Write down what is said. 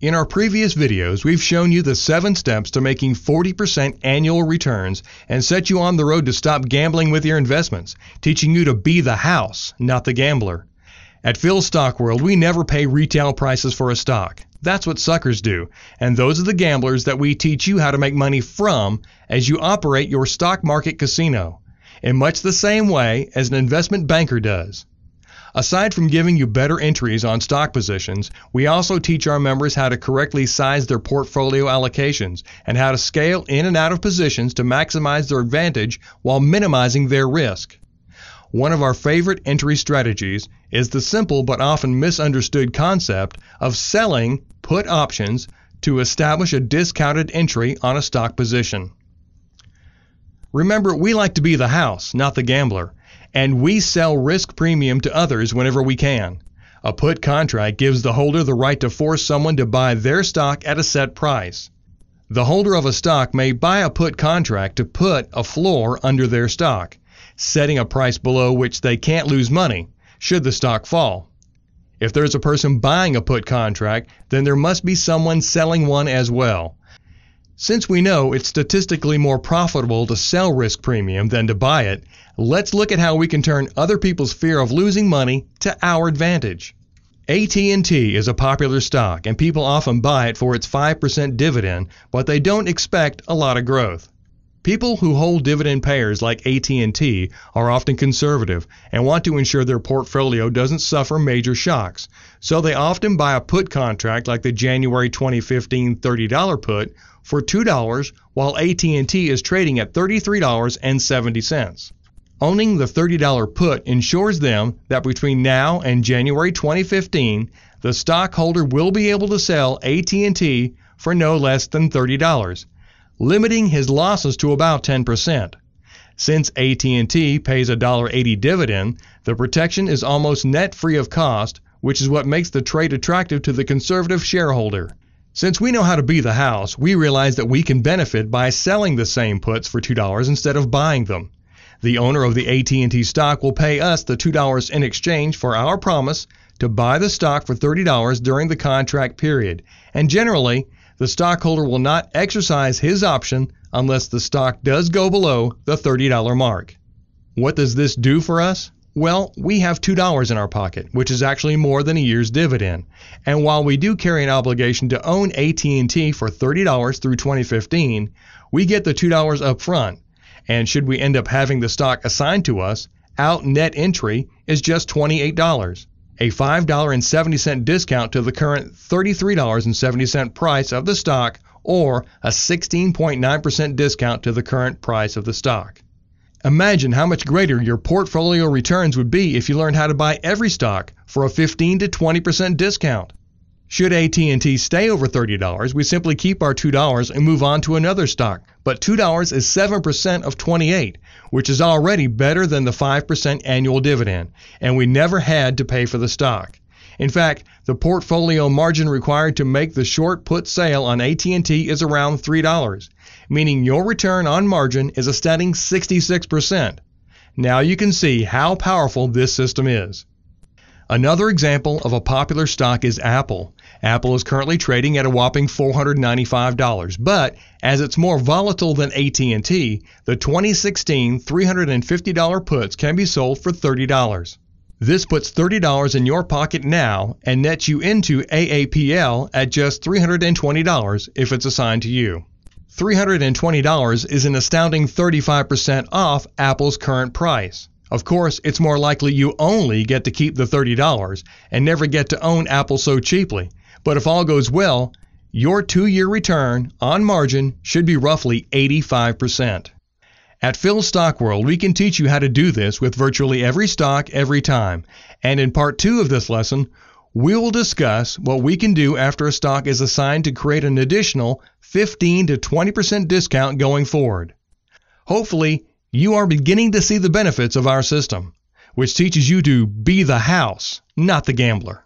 In our previous videos, we've shown you the 7 steps to making 40% annual returns and set you on the road to stop gambling with your investments, teaching you to be the house, not the gambler. At Phil's Stock World, we never pay retail prices for a stock. That's what suckers do, and those are the gamblers that we teach you how to make money from as you operate your stock market casino, in much the same way as an investment banker does. Aside from giving you better entries on stock positions, we also teach our members how to correctly size their portfolio allocations and how to scale in and out of positions to maximize their advantage while minimizing their risk. One of our favorite entry strategies is the simple but often misunderstood concept of selling put options to establish a discounted entry on a stock position. Remember, we like to be the house, not the gambler, and we sell risk premium to others whenever we can. A put contract gives the holder the right to force someone to buy their stock at a set price. The holder of a stock may buy a put contract to put a floor under their stock, setting a price below which they can't lose money should the stock fall. If there's a person buying a put contract, then there must be someone selling one as well. Since we know it's statistically more profitable to sell risk premium than to buy it, let's look at how we can turn other people's fear of losing money to our advantage. AT&T is a popular stock, and people often buy it for its 5% dividend, but they don't expect a lot of growth. People who hold dividend payers like AT&T are often conservative and want to ensure their portfolio doesn't suffer major shocks, so they often buy a put contract like the January 2015 $30 put for $2 while AT&T is trading at $33.70. Owning the $30 put ensures them that between now and January 2015, the stockholder will be able to sell AT&T for no less than $30, limiting his losses to about 10%. Since AT&T pays a $1.80 dividend, the protection is almost net free of cost, which is what makes the trade attractive to the conservative shareholder. Since we know how to be the house, we realize that we can benefit by selling the same puts for $2 instead of buying them. The owner of the AT&T stock will pay us the $2 in exchange for our promise to buy the stock for $30 during the contract period, and generally, the stockholder will not exercise his option unless the stock does go below the $30 mark. What does this do for us? Well, we have $2 in our pocket, which is actually more than a year's dividend. And while we do carry an obligation to own AT&T for $30 through 2015, we get the $2 up front. And should we end up having the stock assigned to us, our net entry is just $28, a $5.70 discount to the current $33.70 price of the stock, or a 16.9% discount to the current price of the stock. Imagine how much greater your portfolio returns would be if you learned how to buy every stock for a 15 to 20% discount. Should AT&T stay over $30, we simply keep our $2 and move on to another stock. But $2 is 7% of 28, which is already better than the 5% annual dividend, and we never had to pay for the stock. In fact, the portfolio margin required to make the short put sale on AT&T is around $3, meaning your return on margin is a stunning 66%. Now you can see how powerful this system is. Another example of a popular stock is Apple. Apple is currently trading at a whopping $495, but as it's more volatile than AT&T, the 2016 $350 puts can be sold for $30. This puts $30 in your pocket now and nets you into AAPL at just $320 if it's assigned to you. $320 is an astounding 35% off Apple's current price. Of course, it's more likely you only get to keep the $30 and never get to own Apple so cheaply. But if all goes well, your 2-year return on margin should be roughly 85%. At Phil's Stock World, we can teach you how to do this with virtually every stock every time. And in part 2 of this lesson, we will discuss what we can do after a stock is assigned to create an additional 15 to 20% discount going forward. Hopefully, you are beginning to see the benefits of our system, which teaches you to be the house, not the gambler.